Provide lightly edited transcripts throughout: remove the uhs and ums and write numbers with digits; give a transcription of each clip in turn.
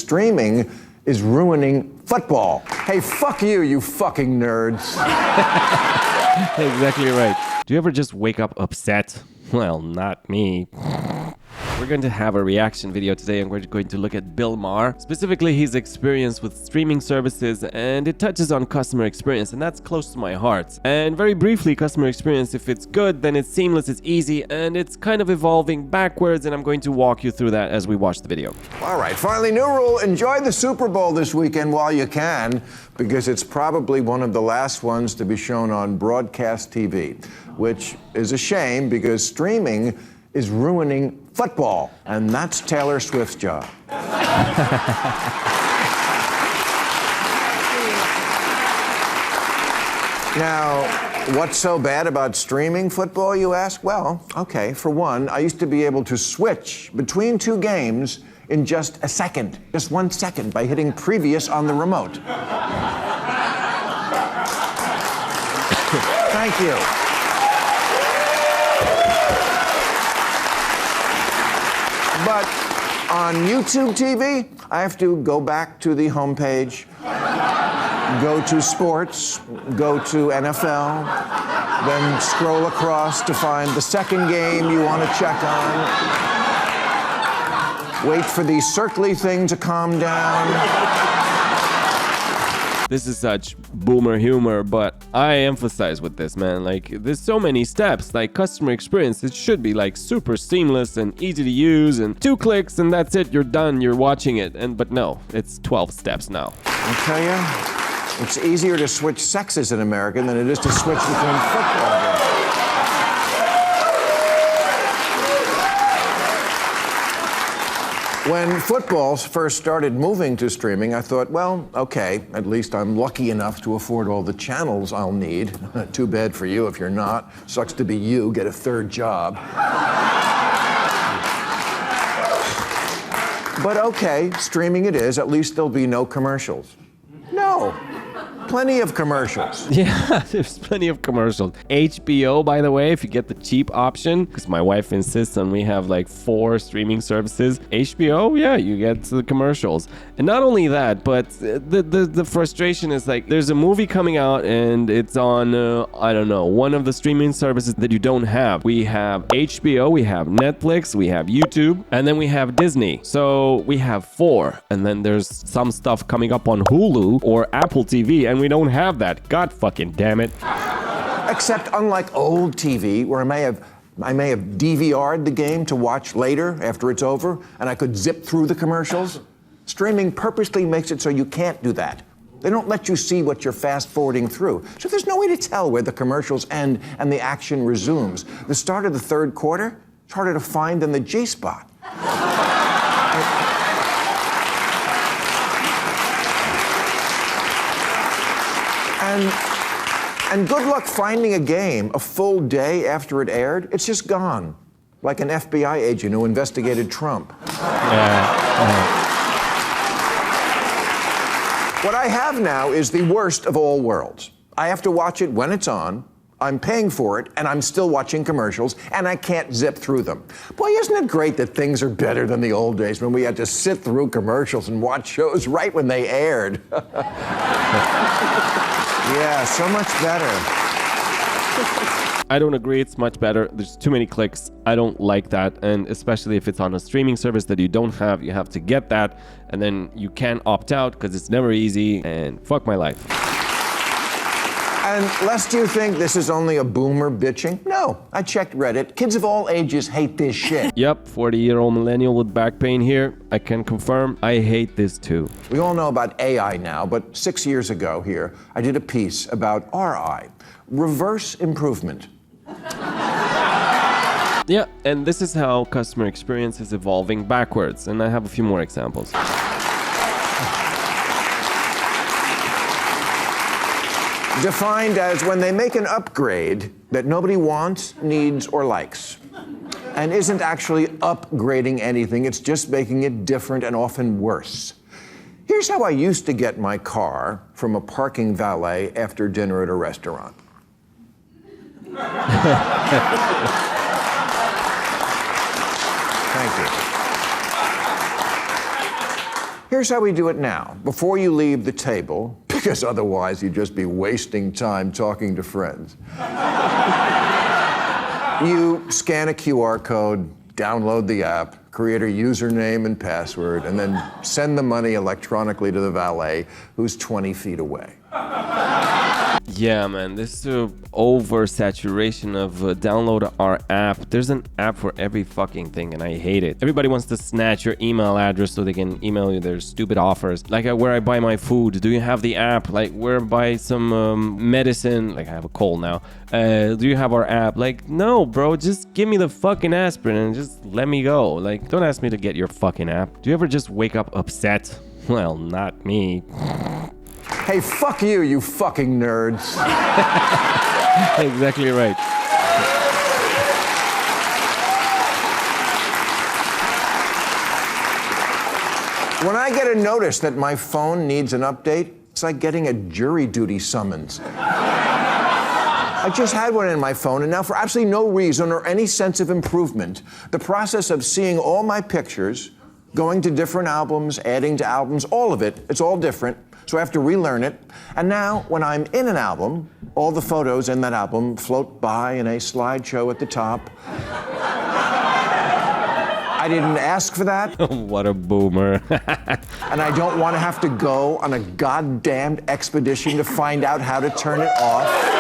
streaming is ruining football. Hey, fuck you, you fucking nerds. Exactly right. Do you ever just wake up upset? Well, not me. We're going to have a reaction video today, and we're going to look at Bill Maher, specifically his experience with streaming services, and it touches on customer experience, and that's close to my heart. And very briefly, customer experience, if it's good, then it's seamless, it's easy, and it's kind of evolving backwards, and I'm going to walk you through that as we watch the video. All right, finally, new rule. Enjoy the Super Bowl this weekend while you can, because it's probably one of the last ones to be shown on broadcast TV, which is a shame because streaming is ruining football, and that's Taylor Swift's job. Now, what's so bad about streaming football, you ask? Well, okay, for one, I used to be able to switch between two games in just a second, just 1 second, by hitting previous on the remote. Thank you. But on YouTube TV, I have to go back to the homepage, go to sports, go to NFL, then scroll across to find the second game you want to check on, wait for the circly thing to calm down. This is such boomer humor, but I emphasize with this, man. Like, there's so many steps. Like, customer experience, it should be like super seamless and easy to use, and 2 clicks and that's it, you're done, you're watching it. But no, it's 12 steps now. I'll tell you, it's easier to switch sexes in America than it is to switch between football games. When football first started moving to streaming, I thought, well, okay, at least I'm lucky enough to afford all the channels I'll need. Too bad for you if you're not. Sucks to be you, get a third job. But okay, streaming it is. At least there'll be no commercials. No. Plenty of commercials. Yeah, there's plenty of commercials. HBO, by the way, if you get the cheap option, because my wife insists on we have like 4 streaming services. HBO, yeah, you get the commercials. And not only that, but the frustration is like there's a movie coming out and it's on, I don't know, one of the streaming services that you don't have. We have HBO, we have Netflix, we have YouTube, and then we have Disney. So we have 4. And then there's some stuff coming up on Hulu or Apple TV, and we don't have that. God fucking damn it. Except unlike old TV, where I may have DVR'd the game to watch later after it's over, and I could zip through the commercials. Streaming purposely makes it so you can't do that. They don't let you see what you're fast forwarding through. So there's no way to tell where the commercials end and the action resumes. The start of the third quarter, it's harder to find than the G-spot. And good luck finding a game a full day after it aired. It's just gone, like an FBI agent who investigated Trump. What I have now is the worst of all worlds. I have to watch it when it's on, I'm paying for it, and I'm still watching commercials, and I can't zip through them. Boy, isn't it great that things are better than the old days when we had to sit through commercials and watch shows right when they aired. Yeah, so much better. I don't agree, it's much better. There's too many clicks. I don't like that. And especially if it's on a streaming service that you don't have, you have to get that. And then you can't opt out because it's never easy. And fuck my life. And lest you think this is only a boomer bitching, no, I checked Reddit. Kids of all ages hate this shit. Yep, 40-year-old millennial with back pain here. I can confirm I hate this too. We all know about AI now, but 6 years ago here, I did a piece about RI, reverse improvement. Yeah, and this is how customer experience is evolving backwards. And I have a few more examples. Defined as when they make an upgrade that nobody wants, needs, or likes, and isn't actually upgrading anything, it's just making it different and often worse. Here's how I used to get my car from a parking valet after dinner at a restaurant. Thank you. Here's how we do it now. Before you leave the table, because otherwise you'd just be wasting time talking to friends, you scan a QR code, download the app, create a username and password, and then send the money electronically to the valet who's 20 feet away. Yeah, man, this oversaturation of download our app. There's an app for every fucking thing, and I hate it. Everybody wants to snatch your email address so they can email you their stupid offers. Like where I buy my food, do you have the app? Like where I buy some medicine, like I have a cold now. Do you have our app? Like, no, bro, just give me the fucking aspirin and just let me go. Like, don't ask me to get your fucking app. Do you ever just wake up upset? Well, not me. Hey, fuck you, you fucking nerds. Exactly right. When I get a notice that my phone needs an update, it's like getting a jury duty summons. I just had one in my phone, and now for absolutely no reason or any sense of improvement, the process of seeing all my pictures, going to different albums, adding to albums, all of it, it's all different. So I have to relearn it. And now, when I'm in an album, all the photos in that album float by in a slideshow at the top. I didn't ask for that. What a boomer. And I don't want to have to go on a goddamned expedition to find out how to turn it off.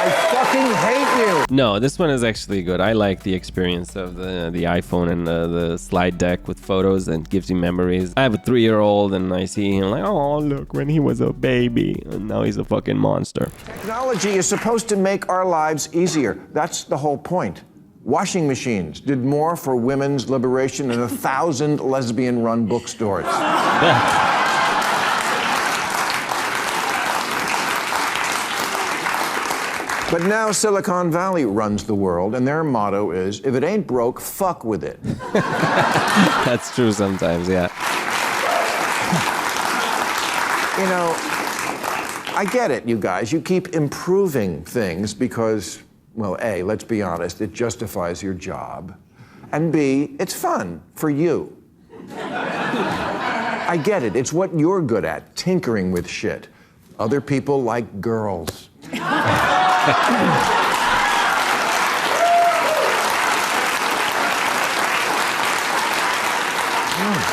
I fucking hate you. No, this one is actually good. I like the experience of the iPhone and the slide deck with photos and gives you memories. I have a 3-year-old and I see him like, oh, look, when he was a baby and now he's a fucking monster. Technology is supposed to make our lives easier. That's the whole point. Washing machines did more for women's liberation than 1,000 lesbian-run bookstores. But now Silicon Valley runs the world, and their motto is, if it ain't broke, fuck with it. That's true sometimes, yeah. You know, I get it, you guys. You keep improving things because, well, A, let's be honest, it justifies your job. And B, it's fun for you. I get it. It's what you're good at, tinkering with shit. Other people like girls.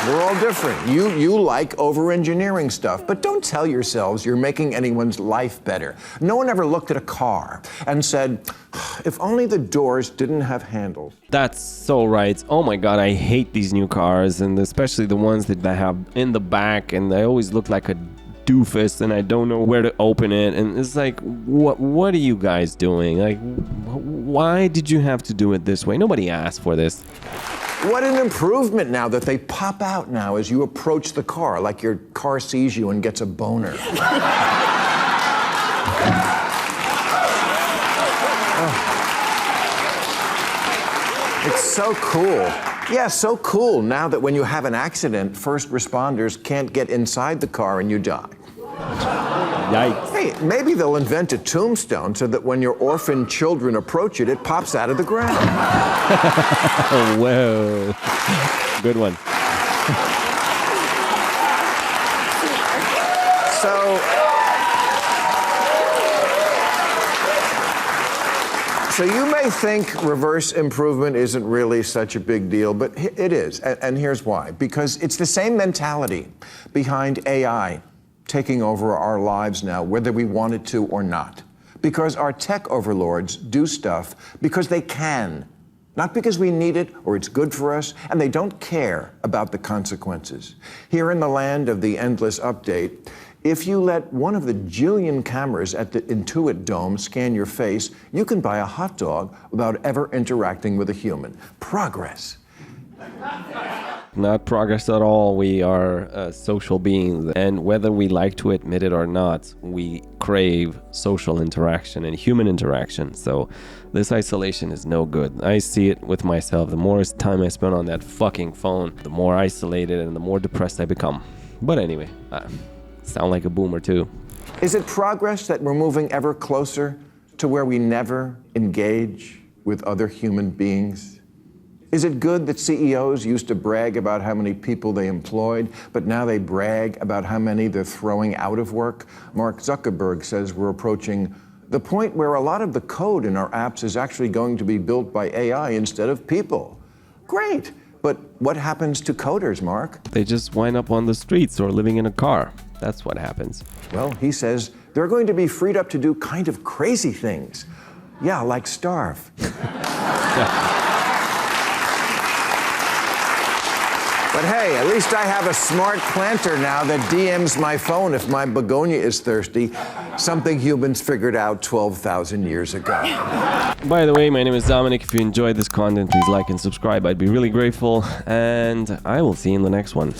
We're all different. You like over-engineering stuff, but don't tell yourselves you're making anyone's life better. No one ever looked at a car and said, if only the doors didn't have handles. That's so right. Oh my god, I hate these new cars, and especially the ones that they have in the back, and they always look like a doofus, and I don't know where to open it, and it's like, what are you guys doing? Like, why did you have to do it this way? Nobody asked for this. What an improvement now that they pop out now as you approach the car, like your car sees you and gets a boner. Oh. It's so cool. Yeah, so cool now that when you have an accident, first responders can't get inside the car and you die. Yikes. Hey, maybe they'll invent a tombstone so that when your orphan children approach it, it pops out of the ground. Whoa. Good one. So you may think reverse improvement isn't really such a big deal, but it is, and here's why. Because it's the same mentality behind AI taking over our lives now, whether we want it to or not. Because our tech overlords do stuff because they can, not because we need it or it's good for us, and they don't care about the consequences. Here in the land of the endless update, if you let one of the jillion cameras at the Intuit Dome scan your face, you can buy a hot dog without ever interacting with a human. Progress. Not progress at all. We are social beings, and whether we like to admit it or not, we crave social interaction and human interaction. So this isolation is no good. I see it with myself. The more time I spend on that fucking phone, the more isolated and the more depressed I become. But anyway, sound like a boomer too. Is it progress that we're moving ever closer to where we never engage with other human beings? Is it good that CEOs used to brag about how many people they employed, but now they brag about how many they're throwing out of work? Mark Zuckerberg says we're approaching the point where a lot of the code in our apps is actually going to be built by AI instead of people. Great, but what happens to coders, Mark? They just wind up on the streets or living in a car. That's what happens. Well, he says they're going to be freed up to do kind of crazy things. Yeah, like starve. But hey, at least I have a smart planter now that DMs my phone if my begonia is thirsty, something humans figured out 12,000 years ago. By the way, my name is Dominic. If you enjoyed this content, please like and subscribe. I'd be really grateful. And I will see you in the next one.